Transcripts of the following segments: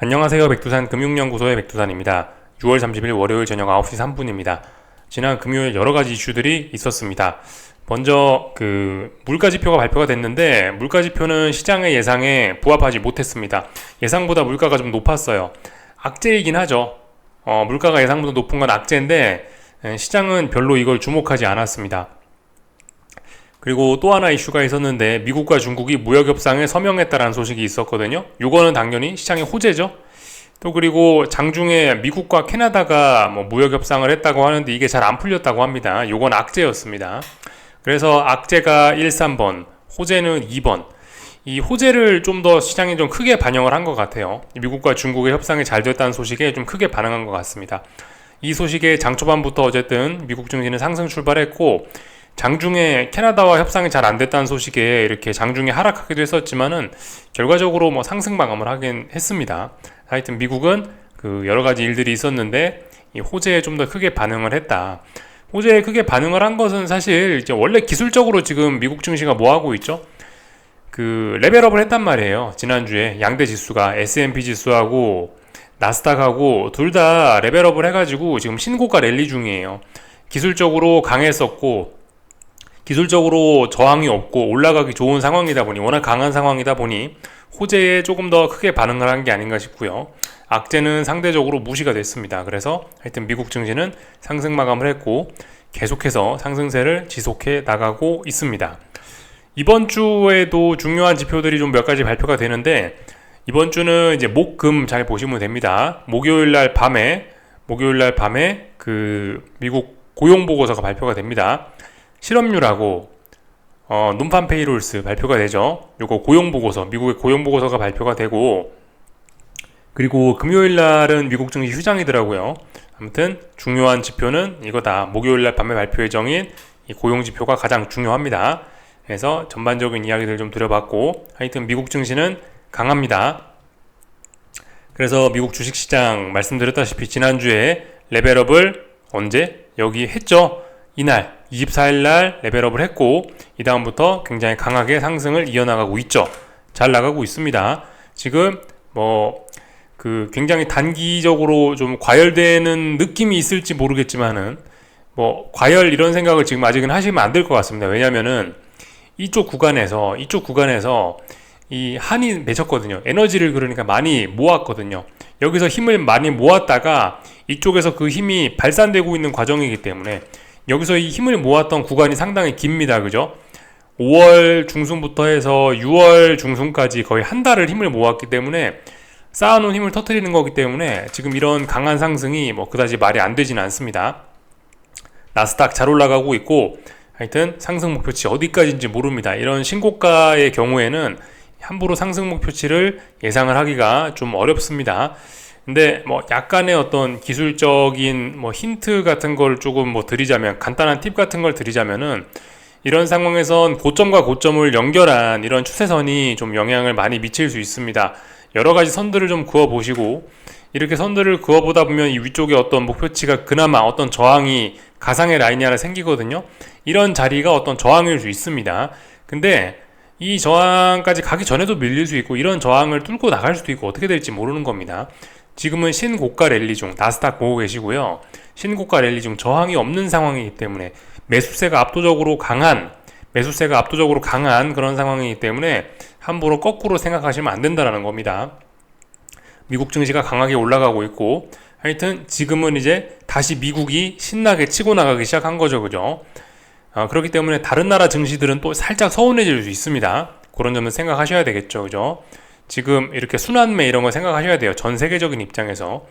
안녕하세요. 백두산 금융연구소의 백두산입니다. 6월 30일 월요일 저녁 9시 3분입니다. 지난 금요일 여러가지 이슈들이 있었습니다. 먼저 물가지표가 발표가 됐는데 물가지표는 시장의 예상에 부합하지 못했습니다. 예상보다 물가가 좀 높았어요. 악재이긴 하죠. 물가가 예상보다 높은 건 악재인데 시장은 별로 이걸 주목하지 않았습니다. 그리고 또 하나 이슈가 있었는데 미국과 중국이 무역협상에 서명했다라는 소식이 있었거든요. 요거는 당연히 시장의 호재죠. 또 그리고 장중에 미국과 캐나다가 무역협상을 했다고 하는데 이게 잘 안 풀렸다고 합니다. 요건 악재였습니다. 그래서 악재가 1, 3번, 호재는 2번. 이 호재를 좀 더 시장이 좀 크게 반영을 한 것 같아요. 미국과 중국의 협상이 잘 됐다는 소식에 좀 크게 반응한 것 같습니다. 이 소식에 장 초반부터 어쨌든 미국 증시는 상승 출발했고 장중에 캐나다와 협상이 잘 안 됐다는 소식에 이렇게 장중에 하락하기도 했었지만은 결과적으로 상승 마감을 하긴 했습니다. 하여튼 미국은 여러 가지 일들이 있었는데 이 호재에 좀 더 크게 반응을 했다. 호재에 크게 반응을 한 것은 사실 이제 원래 기술적으로 지금 미국 증시가 뭐 하고 있죠? 레벨업을 했단 말이에요. 지난주에 양대 지수가 S&P 지수하고 나스닥하고 둘 다 레벨업을 해가지고 지금 신고가 랠리 중이에요. 기술적으로 강했었고 기술적으로 저항이 없고 올라가기 좋은 상황이다 보니 워낙 강한 상황이다 보니 호재에 조금 더 크게 반응을 한 게 아닌가 싶고요. 악재는 상대적으로 무시가 됐습니다. 그래서 하여튼 미국 증시는 상승 마감을 했고 계속해서 상승세를 지속해 나가고 있습니다. 이번 주에도 중요한 지표들이 좀 몇 가지 발표가 되는데 이번 주는 이제 목, 금 잘 보시면 됩니다. 목요일 날 밤에 미국 고용 보고서가 발표가 됩니다. 실업률하고 논판 페이롤스 발표가 되죠. 요거 고용 보고서, 미국의 고용 보고서가 발표가 되고 그리고 금요일 날은 미국 증시 휴장이더라고요. 아무튼 중요한 지표는 이거다. 목요일 날 밤에 발표 예정인 이 고용 지표가 가장 중요합니다. 그래서 전반적인 이야기들 좀 드려봤고 하여튼 미국 증시는 강합니다. 그래서 미국 주식시장 말씀드렸다시피 지난주에 레벨업을 언제? 여기 했죠. 이날 24일 날 레벨업을 했고 이 다음부터 굉장히 강하게 상승을 이어나가고 있죠. 잘 나가고 있습니다. 지금 굉장히 단기적으로 좀 과열되는 느낌이 있을지 모르겠지만은 과열 이런 생각을 지금 아직은 하시면 안 될 것 같습니다. 왜냐면은 이쪽 구간에서 이 한이 맺혔거든요. 에너지를 그러니까 많이 모았거든요. 여기서 힘을 많이 모았다가 이쪽에서 그 힘이 발산되고 있는 과정이기 때문에 여기서 이 힘을 모았던 구간이 상당히 깁니다. 그죠? 5월 중순부터 해서 6월 중순까지 거의 한 달을 힘을 모았기 때문에 쌓아놓은 힘을 터뜨리는 거기 때문에 지금 이런 강한 상승이 그다지 말이 안 되지는 않습니다. 나스닥 잘 올라가고 있고 하여튼 상승 목표치 어디까지인지 모릅니다. 이런 신고가의 경우에는 함부로 상승 목표치를 예상을 하기가 좀 어렵습니다. 근데 약간의 어떤 기술적인 힌트 같은 걸 조금 드리자면 간단한 팁 같은 걸 드리자면은 이런 상황에선 고점과 고점을 연결한 이런 추세선이 좀 영향을 많이 미칠 수 있습니다. 여러 가지 선들을 좀 그어 보시고 이렇게 선들을 그어 보다 보면 이 위쪽에 어떤 목표치가 그나마 어떤 저항이 가상의 라인이 하나 생기거든요. 이런 자리가 어떤 저항일 수 있습니다. 근데 이 저항까지 가기 전에도 밀릴 수 있고 이런 저항을 뚫고 나갈 수도 있고 어떻게 될지 모르는 겁니다. 지금은 신고가 랠리 중 나스닥 보고 계시고요. 신고가 랠리 중 저항이 없는 상황이기 때문에 매수세가 압도적으로 강한 그런 상황이기 때문에 함부로 거꾸로 생각하시면 안 된다는 겁니다. 미국 증시가 강하게 올라가고 있고 하여튼 지금은 이제 다시 미국이 신나게 치고 나가기 시작한 거죠. 그죠? 그렇기 때문에 다른 나라 증시들은 또 살짝 서운해질 수 있습니다. 그런 점은 생각하셔야 되겠죠. 그죠? 지금 이렇게 순환매 이런 거 생각하셔야 돼요. 전 세계적인 입장에서.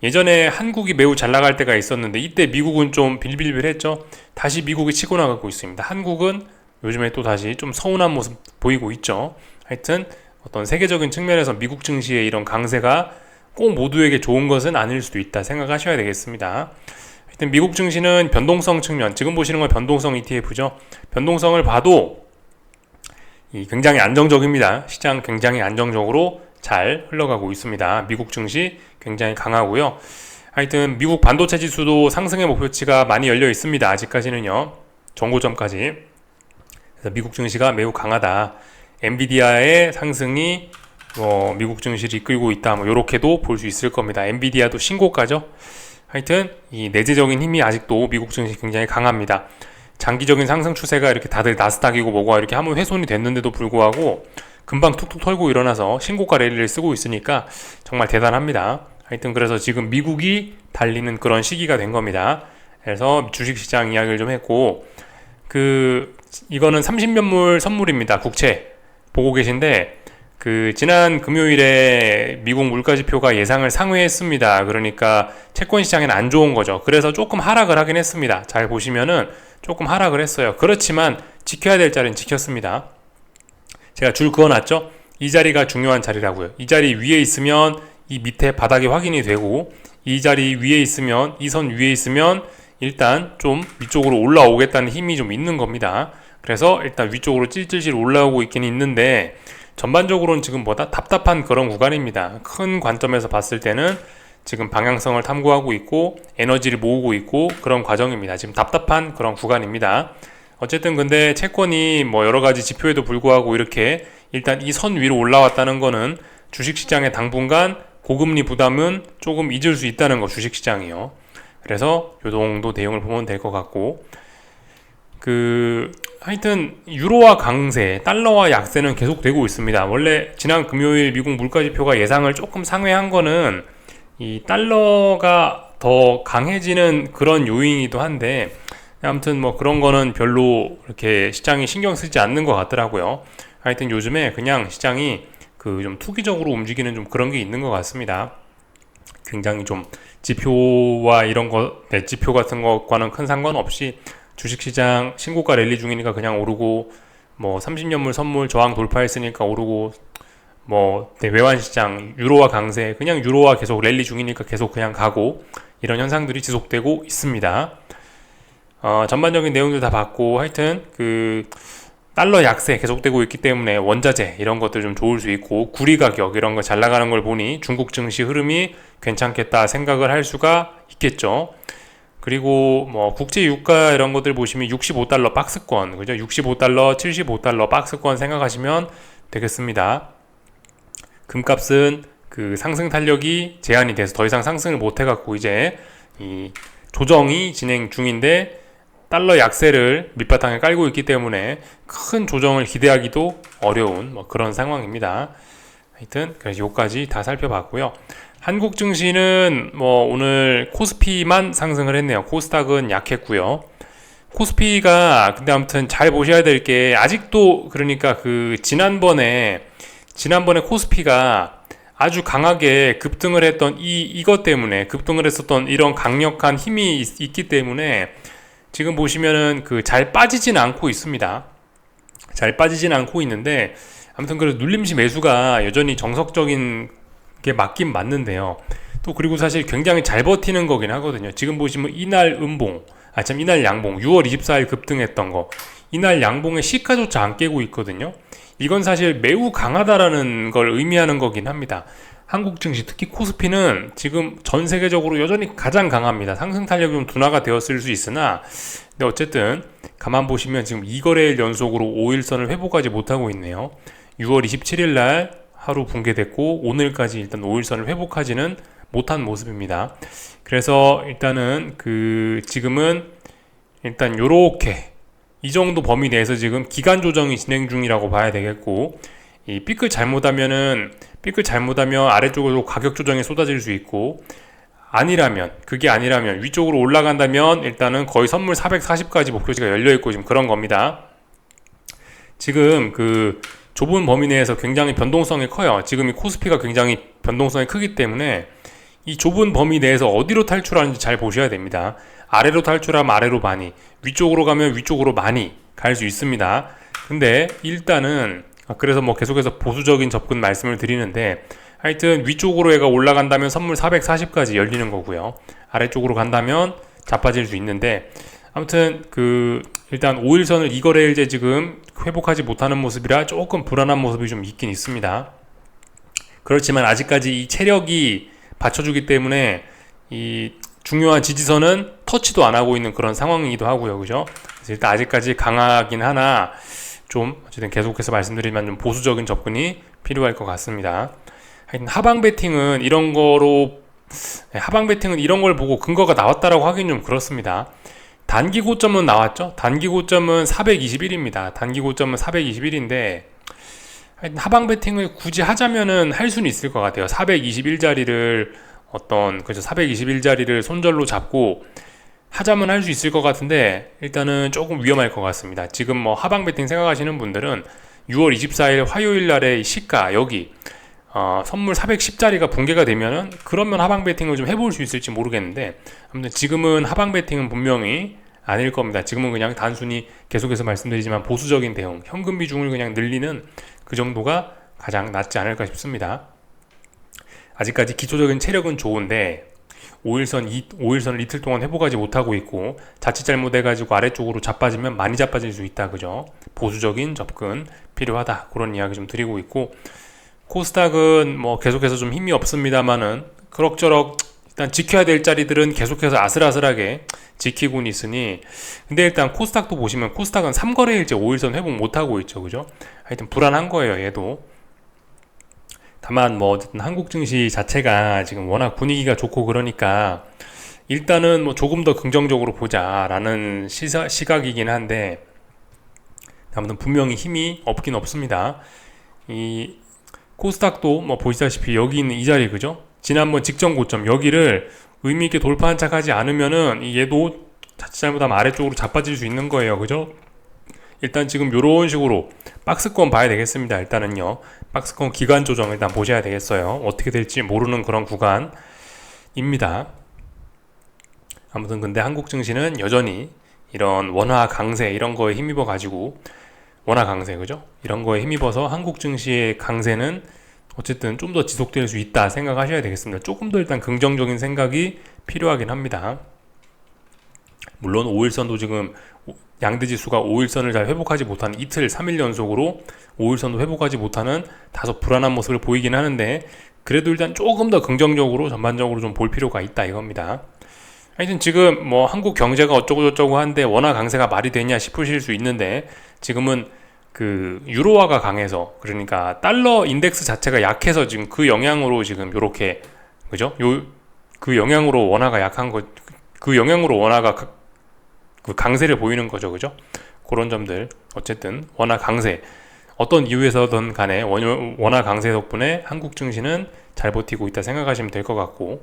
예전에 한국이 매우 잘 나갈 때가 있었는데 이때 미국은 좀 빌빌빌했죠. 다시 미국이 치고 나가고 있습니다. 한국은 요즘에 또 다시 좀 서운한 모습 보이고 있죠. 하여튼 어떤 세계적인 측면에서 미국 증시의 이런 강세가 꼭 모두에게 좋은 것은 아닐 수도 있다 생각하셔야 되겠습니다. 하여튼 미국 증시는 변동성 측면, 지금 보시는 건 변동성 ETF죠. 변동성을 봐도 굉장히 안정적입니다. 시장 굉장히 안정적으로 잘 흘러가고 있습니다. 미국 증시 굉장히 강하고요. 하여튼 미국 반도체 지수도 상승의 목표치가 많이 열려 있습니다. 아직까지는요. 정고점까지. 그래서 미국 증시가 매우 강하다. 엔비디아의 상승이 미국 증시를 이끌고 있다. 뭐 요렇게도 볼 수 있을 겁니다. 엔비디아도 신고가죠. 하여튼 이 내재적인 힘이 아직도 미국 증시 굉장히 강합니다. 장기적인 상승 추세가 이렇게 다들 나스닥이고 뭐가 이렇게 한번 훼손이 됐는데도 불구하고 금방 툭툭 털고 일어나서 신고가 랠리를 쓰고 있으니까 정말 대단합니다. 하여튼 그래서 지금 미국이 달리는 그런 시기가 된 겁니다. 그래서 주식시장 이야기를 좀 했고, 이거는 30년물 선물입니다. 국채 보고 계신데, 지난 금요일에 미국 물가지표가 예상을 상회했습니다. 그러니까 채권 시장에는 안 좋은 거죠. 그래서 조금 하락을 하긴 했습니다. 잘 보시면은 조금 하락을 했어요. 그렇지만 지켜야 될 자리는 지켰습니다. 제가 줄 그어놨죠? 이 자리가 중요한 자리라고요. 이 자리 위에 있으면 이 밑에 바닥이 확인이 되고, 이 자리 위에 있으면, 이 선 위에 있으면 일단 좀 위쪽으로 올라오겠다는 힘이 좀 있는 겁니다. 그래서 일단 위쪽으로 찔찔찔 올라오고 있긴 있는데, 전반적으로는 지금 보다 답답한 그런 구간입니다. 큰 관점에서 봤을 때는 지금 방향성을 탐구하고 있고 에너지를 모으고 있고 그런 과정입니다. 지금 답답한 그런 구간입니다. 어쨌든 근데 채권이 뭐 여러가지 지표에도 불구하고 이렇게 일단 이 선 위로 올라왔다는 거는 주식시장의 당분간 고금리 부담은 조금 잊을 수 있다는 거, 주식시장이요. 그래서 요 정도 내용을 보면 될 것 같고, 하여튼 유로화 강세, 달러화 약세는 계속되고 있습니다. 원래 지난 금요일 미국 물가지표가 예상을 조금 상회한 거는 이 달러가 더 강해지는 그런 요인이기도 한데, 아무튼 뭐 그런 거는 별로 이렇게 시장이 신경 쓰지 않는 것 같더라고요. 하여튼 요즘에 그냥 시장이 좀 투기적으로 움직이는 좀 그런 게 있는 것 같습니다. 굉장히 좀 지표와 이런 거, 지표 같은 것과는 큰 상관없이 주식시장 신고가 랠리 중이니까 그냥 오르고, 뭐 30년물 선물 저항 돌파했으니까 오르고, 뭐 외환시장 유로화 강세, 그냥 유로화 계속 랠리 중이니까 계속 그냥 가고, 이런 현상들이 지속되고 있습니다. 전반적인 내용들 다 봤고, 하여튼 달러 약세 계속되고 있기 때문에 원자재 이런 것들 좀 좋을 수 있고, 구리 가격 이런 거 잘 나가는 걸 보니 중국 증시 흐름이 괜찮겠다 생각을 할 수가 있겠죠. 그리고 뭐 국제 유가 이런 것들 보시면 65달러 박스권, 그죠? 65달러, 75달러 박스권 생각하시면 되겠습니다. 금값은 상승 탄력이 제한이 돼서 더 이상 상승을 못 해갖고 이제 이 조정이 진행 중인데, 달러 약세를 밑바탕에 깔고 있기 때문에 큰 조정을 기대하기도 어려운 뭐 그런 상황입니다. 하여튼 그래서 요까지 다 살펴봤고요. 한국 증시는 뭐 오늘 코스피만 상승을 했네요. 코스닥은 약했고요. 코스피가 근데 아무튼 잘 보셔야 될 게, 아직도 그러니까 지난번에 코스피가 아주 강하게 급등을 했던 이것 때문에, 급등을 했었던 이런 강력한 힘이 있기 때문에 지금 보시면은 잘 빠지진 않고 있습니다. 잘 빠지진 않고 있는데, 아무튼 그래도 눌림시 매수가 여전히 정석적인 게 맞긴 맞는데요. 또 그리고 사실 굉장히 잘 버티는 거긴 하거든요. 지금 보시면 이날 양봉 6월 24일 급등했던 거, 이날 양봉의 시가조차 안 깨고 있거든요. 이건 사실 매우 강하다라는 걸 의미하는 거긴 합니다. 한국 증시, 특히 코스피는 지금 전 세계적으로 여전히 가장 강합니다. 상승 탄력이 좀 둔화가 되었을 수 있으나, 근데 어쨌든 가만 보시면 지금 2거래일 연속으로 5일선을 회복하지 못하고 있네요. 6월 27일 날 하루 붕괴됐고, 오늘까지 일단 5일선을 회복하지는 못한 모습입니다. 그래서 일단은 지금은 일단 요렇게 이 정도 범위 내에서 지금 기간 조정이 진행 중이라고 봐야 되겠고, 이 삐끗 잘못하면 아래쪽으로 가격 조정이 쏟아질 수 있고, 그게 아니라면 위쪽으로 올라간다면 일단은 거의 선물 440까지 목표치가 열려있고 지금 그런 겁니다. 지금 좁은 범위 내에서 굉장히 변동성이 커요. 지금 이 코스피가 굉장히 변동성이 크기 때문에 이 좁은 범위 내에서 어디로 탈출하는지 잘 보셔야 됩니다. 아래로 탈출하면 아래로 많이, 위쪽으로 가면 위쪽으로 많이 갈 수 있습니다. 근데 일단은 그래서 뭐 계속해서 보수적인 접근 말씀을 드리는데, 하여튼 위쪽으로 얘가 올라간다면 선물 440까지 열리는 거고요. 아래쪽으로 간다면 자빠질 수 있는데, 아무튼 일단 5일선을 2거래일째 지금 회복하지 못하는 모습이라 조금 불안한 모습이 좀 있긴 있습니다. 그렇지만 아직까지 이 체력이 받쳐주기 때문에 이 중요한 지지선은 터치도 안 하고 있는 그런 상황이기도 하고요. 그죠? 그래서 일단 아직까지 강하긴 하나, 좀 어쨌든 계속해서 말씀드리면 좀 보수적인 접근이 필요할 것 같습니다. 하여튼 하방 베팅은 이런 거로 하방 베팅은 이런 걸 보고 근거가 나왔다라고 하긴 좀 그렇습니다. 단기 고점은 나왔죠. 단기 고점은 421입니다. 단기 고점은 421인데 하방 베팅을 굳이 하자면은 할 수는 있을 것 같아요. 421자리를 그죠, 421자리를 손절로 잡고 하자면 할 수 있을 것 같은데 일단은 조금 위험할 것 같습니다. 지금 뭐 하방 베팅 생각하시는 분들은 6월 24일 화요일 날의 시가 여기 선물 410자리가 붕괴가 되면은 그러면 하방 베팅을 좀 해볼 수 있을지 모르겠는데 아무튼 지금은 하방 베팅은 분명히 아닐 겁니다. 지금은 그냥 단순히 계속해서 말씀드리지만 보수적인 대응, 현금 비중을 그냥 늘리는 그 정도가 가장 낫지 않을까 싶습니다. 아직까지 기초적인 체력은 좋은데 5일선을 이틀 동안 회복하지 못하고 있고 자칫 잘못해가지고 아래쪽으로 자빠지면 많이 자빠질 수 있다, 그죠? 보수적인 접근 필요하다, 그런 이야기 좀 드리고 있고, 코스닥은 뭐 계속해서 좀 힘이 없습니다만은 그럭저럭 일단 지켜야 될 자리들은 계속해서 아슬아슬하게 지키고는 있으니, 근데 일단 코스닥도 보시면 코스닥은 3거래일째 5일선 회복 못하고 있죠, 그죠? 하여튼 불안한 거예요, 얘도. 다만 뭐 어쨌든 한국 증시 자체가 지금 워낙 분위기가 좋고 그러니까 일단은 뭐 조금 더 긍정적으로 보자라는 시각이긴 한데 아무튼 분명히 힘이 없긴 없습니다. 이 코스닥도 뭐 보시다시피 여기 있는 이 자리, 그죠? 지난번 직전 고점 여기를 의미있게 돌파한 척 하지 않으면은 얘도 자칫 잘못하면 아래쪽으로 자빠질 수 있는 거예요, 그죠? 일단 지금 요런 식으로 박스권 봐야 되겠습니다. 일단은요, 박스권 기간 조정 일단 보셔야 되겠어요. 어떻게 될지 모르는 그런 구간입니다. 아무튼 근데 한국 증시는 여전히 이런 원화 강세 이런 거에 힘입어 가지고, 원화 강세, 그죠? 이런 거에 힘입어서 한국 증시의 강세는 어쨌든 좀 더 지속될 수 있다 생각하셔야 되겠습니다. 조금 더 일단 긍정적인 생각이 필요하긴 합니다. 물론 5일선도 지금 양대지수가 5일선을 잘 회복하지 못하는, 이틀 3일 연속으로 5일선도 회복하지 못하는 다소 불안한 모습을 보이긴 하는데 그래도 일단 조금 더 긍정적으로 전반적으로 좀 볼 필요가 있다 이겁니다. 하여튼 지금 뭐 한국 경제가 어쩌고저쩌고 한데 원화 강세가 말이 되냐 싶으실 수 있는데 지금은 그 유로화가 강해서, 그러니까 달러 인덱스 자체가 약해서 지금 그 영향으로 지금 요렇게, 그죠? 그 영향으로 원화가 약한 거, 그 영향으로 원화가 그 강세를 보이는 거죠, 그죠? 그런 점들, 어쨌든 원화 강세, 어떤 이유에서든 간에 원화 강세 덕분에 한국 증시는 잘 버티고 있다 생각하시면 될 것 같고,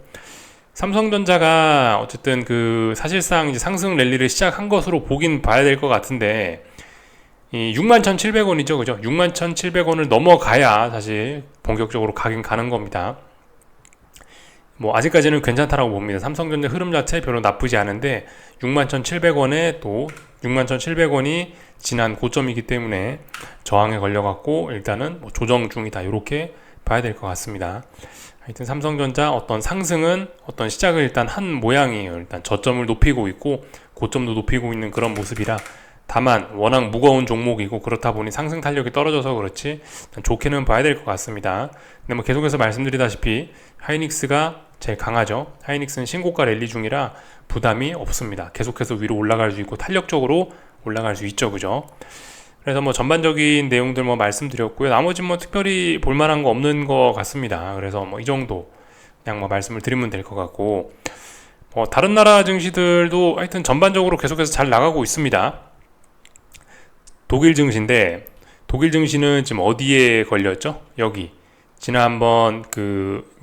삼성전자가 어쨌든 그 사실상 이제 상승 랠리를 시작한 것으로 보긴 봐야 될 것 같은데 이 61,700원이죠, 그죠? 61,700원을 넘어가야 사실 본격적으로 가긴 가는 겁니다. 뭐 아직까지는 괜찮다라고 봅니다. 삼성전자 흐름 자체 별로 나쁘지 않은데 61,700원에 또 61,700원이 지난 고점이기 때문에 저항에 걸려갖고 일단은 뭐 조정 중이다, 이렇게 봐야 될 것 같습니다. 하여튼 삼성전자 어떤 상승은 어떤 시작을 일단 한 모양이에요. 일단 저점을 높이고 있고 고점도 높이고 있는 그런 모습이라, 다만 워낙 무거운 종목이고 그렇다 보니 상승 탄력이 떨어져서 그렇지 좋게는 봐야 될 것 같습니다. 근데 뭐 계속해서 말씀드리다시피 하이닉스가 제일 강하죠. 하이닉스는 신고가 랠리 중이라 부담이 없습니다. 계속해서 위로 올라갈 수 있고 탄력적으로 올라갈 수 있죠, 그죠? 그래서 뭐 전반적인 내용들 뭐 말씀드렸고요. 나머지 뭐 특별히 볼만한 거 없는 것 같습니다. 그래서 뭐 이 정도 그냥 뭐 말씀을 드리면 될 것 같고, 뭐 다른 나라 증시들도 하여튼 전반적으로 계속해서 잘 나가고 있습니다. 독일 증시인데 독일 증시는 지금 어디에 걸렸죠? 여기 지난번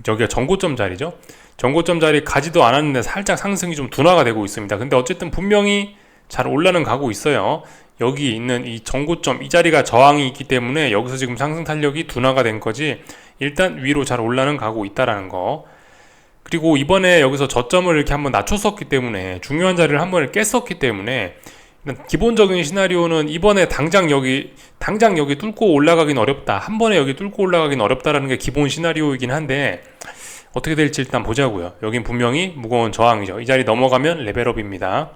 여기가 전고점 자리죠. 전고점 자리 가지도 않았는데 살짝 상승이 좀 둔화가 되고 있습니다. 근데 어쨌든 분명히 잘 올라는 가고 있어요. 여기 있는 이 전고점 이 자리가 저항이 있기 때문에 여기서 지금 상승 탄력이 둔화가 된 거지 일단 위로 잘 올라는 가고 있다라는 거. 그리고 이번에 여기서 저점을 이렇게 한번 낮췄었기 때문에, 중요한 자리를 한번 깼었기 때문에 기본적인 시나리오는 이번에 당장 여기 뚫고 올라가긴 어렵다, 한 번에 여기 뚫고 올라가긴 어렵다라는 게 기본 시나리오이긴 한데 어떻게 될지 일단 보자고요. 여긴 분명히 무거운 저항이죠. 이 자리 넘어가면 레벨업입니다.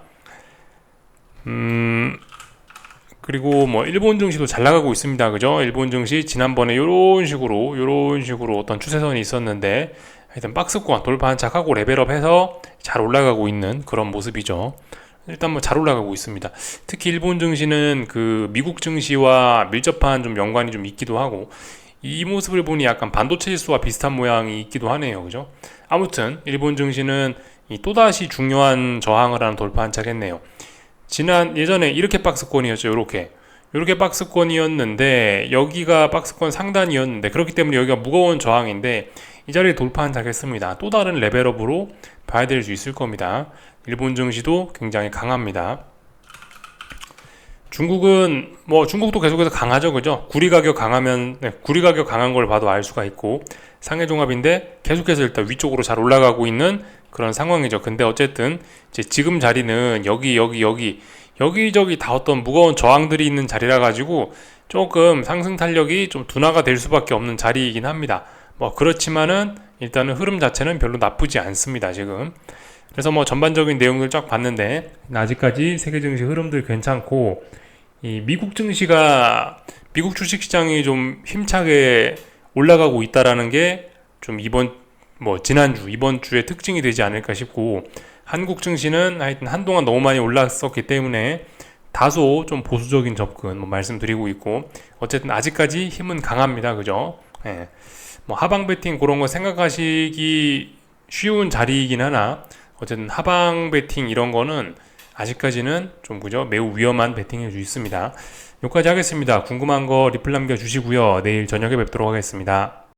그리고 뭐 일본 증시도 잘 나가고 있습니다, 그죠? 일본 증시 지난번에 요런 식으로 어떤 추세선이 있었는데 하여튼 박스권 돌파 한착하고 레벨업해서 잘 올라가고 있는 그런 모습이죠. 일단 뭐 잘 올라가고 있습니다. 특히 일본 증시는 그 미국 증시와 밀접한 좀 연관이 좀 있기도 하고, 이 모습을 보니 약간 반도체 지수와 비슷한 모양이 있기도 하네요. 그죠? 아무튼 일본 증시는 또다시 중요한 저항을 하나 돌파한 차겠네요. 예전에 이렇게 박스권이었죠. 요렇게 박스권이었는데 여기가 박스권 상단이었는데, 그렇기 때문에 여기가 무거운 저항인데 이 자리를 돌파한 차겠습니다. 또 다른 레벨업으로 봐야 될 수 있을 겁니다. 일본 증시도 굉장히 강합니다. 중국도 계속해서 강하죠. 그죠? 구리 가격 강한 걸 봐도 알 수가 있고, 상해 종합인데 계속해서 일단 위쪽으로 잘 올라가고 있는 그런 상황이죠. 근데 어쨌든 이제 지금 자리는 여기저기 다 어떤 무거운 저항들이 있는 자리라 가지고 조금 상승 탄력이 좀 둔화가 될 수밖에 없는 자리이긴 합니다. 그렇지만은 일단은 흐름 자체는 별로 나쁘지 않습니다, 지금. 그래서 전반적인 내용들 쫙 봤는데 아직까지 세계 증시 흐름들 괜찮고, 이 미국 주식시장이 좀 힘차게 올라가고 있다라는 게 좀 이번 주의 특징이 되지 않을까 싶고, 한국 증시는 하여튼 한동안 너무 많이 올랐었기 때문에 다소 좀 보수적인 접근 말씀드리고 있고, 어쨌든 아직까지 힘은 강합니다. 그죠? 예. 하방 배팅 그런 거 생각하시기 쉬운 자리이긴 하나, 어쨌든 하방 배팅 이런 거는 아직까지는 좀 그죠? 매우 위험한 배팅일 수 있습니다. 여기까지 하겠습니다. 궁금한 거 리플 남겨주시고요. 내일 저녁에 뵙도록 하겠습니다.